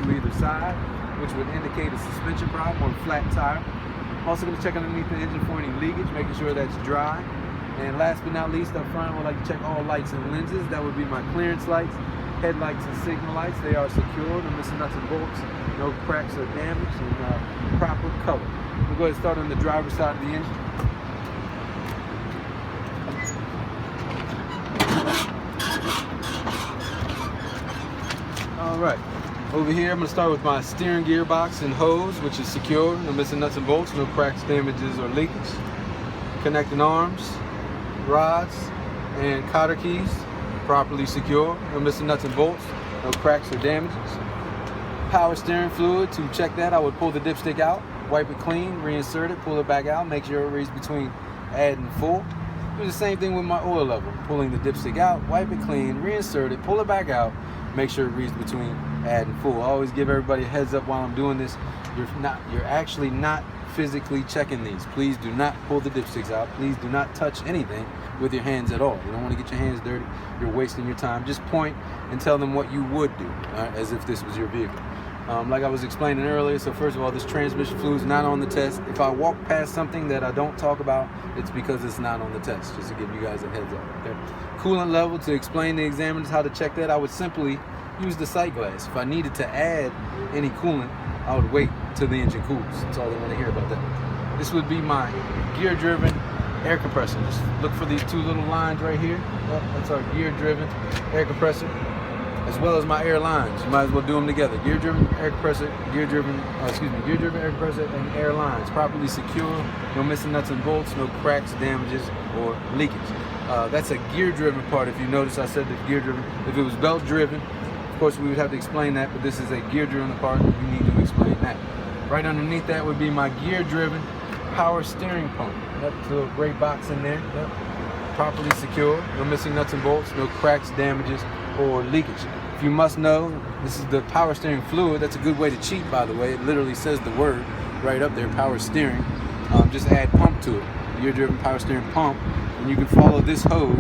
from either side, which would indicate a suspension problem or a flat tire. I'm also going to check underneath the engine for any leakage, making sure that's dry. And last but not least, up front, I would like to check all lights and lenses. That would be my clearance lights, headlights and signal lights. They are secure, no missing nuts and bolts, no cracks or damage, and proper color. We'll go ahead and start on the driver's side of the engine. All right, over here I'm going to start with my steering gearbox and hose, which is secure, no missing nuts and bolts, no cracks, damages, or leakage. Connecting arms, rods, and cotter keys, properly secure, no missing nuts and bolts, no cracks or damages. Power steering fluid, to check that, I would pull the dipstick out, wipe it clean, reinsert it, pull it back out, make sure it reads between add and full. Do the same thing with my oil level, pulling the dipstick out, wipe it clean, reinsert it, pull it back out, make sure it reads between add and full. I always give everybody a heads up while I'm doing this. You're actually not physically checking these. Please do not pull the dipsticks out. Please do not touch anything with your hands at all. You don't want to get your hands dirty. You're wasting your time. Just point and tell them what you would do, as if this was your vehicle. Like I was explaining earlier, so first of all, this transmission fluid is not on the test. If I walk past something that I don't talk about, it's because it's not on the test, just to give you guys a heads up, okay? Coolant level, to explain to examiners how to check that, I would simply use the sight glass. If I needed to add any coolant, I would wait till the engine cools. That's all they want to hear about that. This would be my gear-driven air compressor. Just look for these two little lines right here. Yep, that's our gear-driven air compressor, as well as my air lines. You might as well do them together. Gear-driven air compressor, gear-driven air compressor, and air lines. Properly secure, no missing nuts and bolts, no cracks, damages, or leakage. That's a gear-driven part. If you notice, I said the gear-driven. If it was belt-driven, of course, we would have to explain that, but this is a gear-driven part. We need to explain that. Right underneath that would be my gear-driven power steering pump. Yep, little gray box in there. Yep. Properly secure, no missing nuts and bolts, no cracks, damages, or leakage. If you must know, this is the power steering fluid. That's a good way to cheat, by the way. It literally says the word right up there, power steering. Just add pump to it, gear-driven power steering pump, and you can follow this hose.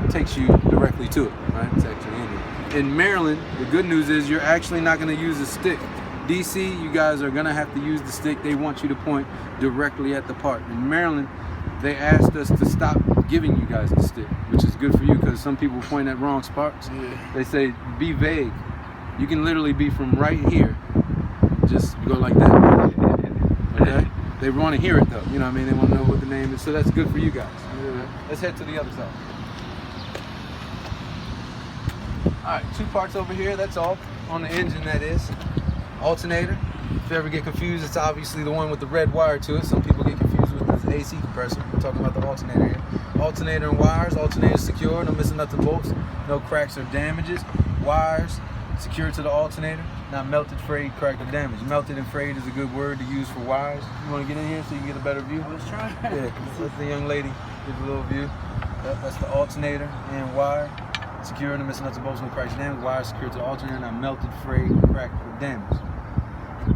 It takes you directly to it, right? It's actually in here. In Maryland, the good news is you're actually not going to use a stick. DC, you guys are going to have to use the stick. They want you to point directly at the part. In Maryland, they asked us to stop giving you guys the stick, which is good for you because some people point at wrong spots. Yeah. They say, be vague. You can literally be from right here. Just go like that. Okay? They want to hear it though. You know what I mean? They want to know what the name is. So that's good for you guys. Yeah. Let's head to the other side. Alright, two parts over here, that's all. On the engine, that is. Alternator. If you ever get confused, it's obviously the one with the red wire to it. Some people get confused with this AC compressor. We're talking about the alternator here. Alternator and wires. Alternator secure, no missing nuts and bolts. No cracks or damages. Wires secure to the alternator. Not melted, frayed, cracked, or damaged. Melted and frayed is a good word to use for wires. You want to get in here so you can get a better view? I was trying. Yeah, let the young lady give a little view. That's the alternator and wire. Secure, no missing nuts and bolts, no cracks, damage. Wire secure to the alternator, not melted, frayed, cracked, or damaged.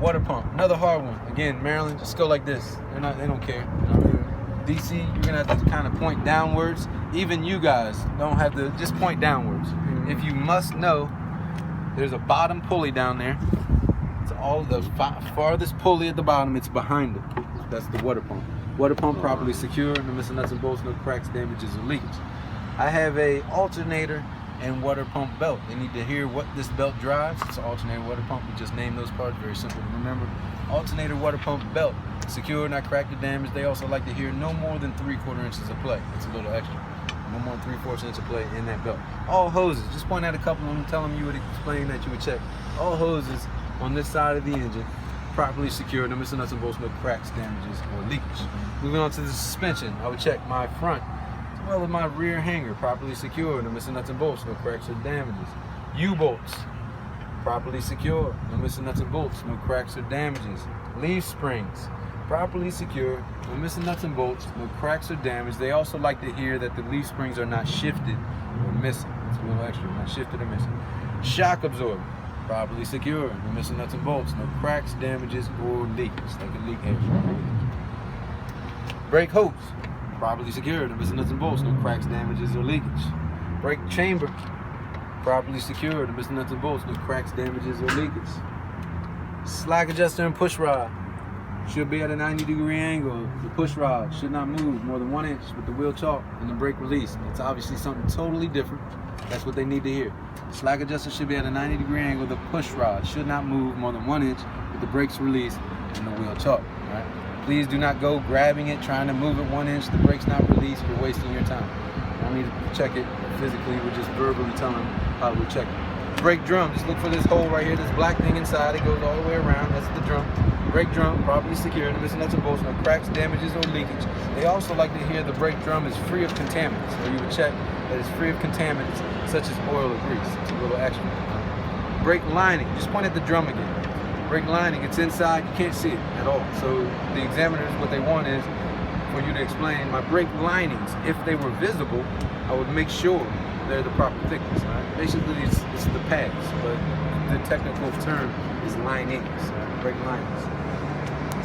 Water pump, another hard one. Again, Maryland, just go like this. They don't care. You know? DC, you're gonna have to kind of point downwards. Even you guys don't have to, just point downwards. If you must know, there's a bottom pulley down there. It's all the farthest pulley at the bottom. It's behind it. That's the water pump. Water pump properly secure, no missing nuts and bolts, no cracks, damages, or leakage. I have a alternator and water pump belt. They need to hear what this belt drives. It's an alternator water pump. We just name those parts, very simple to remember. Alternator water pump belt, secure, not cracked or damaged. They also like to hear no more than 3/4 inches of play. It's a little extra. No more than 3/4 inches of play in that belt. All hoses, just point out a couple of them, tell them you would explain that you would check. All hoses on this side of the engine, properly secured, no missing nuts and bolts, no cracks, damages, or leakage. Moving on to the suspension, I would check my front as well as my rear hanger, properly secured, no missing nuts and bolts, no cracks or damages. U-bolts, properly secure, no missing nuts and bolts, no cracks or damages. Leaf springs, properly secure, no missing nuts and bolts, no cracks or damage. They also like to hear that the leaf springs are not shifted or missing. It's a little extra, not shifted or missing. Shock absorber, properly secure, no missing nuts and bolts, no cracks, damages, or leaks. They can leak air. Brake hose, properly secured, no missing nuts and bolts, no cracks, damages, or leakage. Brake chamber, properly secured, no missing nuts and bolts, no cracks, damages, or leakage. Slack adjuster and push rod should be at a 90-degree angle. The push rod should not move more than 1 inch with the wheel chalk and the brake release. It's obviously something totally different. That's what they need to hear. Slack adjuster should be at a 90-degree angle. The push rod should not move more than 1 inch with the brakes released and the wheel chalk. All right? Please do not go grabbing it, trying to move it 1 inch. The brake's not released. You're wasting your time. You don't need to check it physically. We're just verbally telling them how we check it. Brake drum. Just look for this hole right here. This black thing inside. It goes all the way around. That's the drum. Brake drum properly secured. The missing nuts and bolts. No cracks, damages, or leakage. They also like to hear the brake drum is free of contaminants. So you would check that it's free of contaminants such as oil or grease. It's a little extra. Brake lining. Just point at the drum again. Brake lining. It's inside. You can't see it at all. So the examiners, what they want is for you to explain my brake linings. If they were visible, I would make sure they're the proper thickness. Right? Basically, it's the pads, but the technical term is linings, brake linings.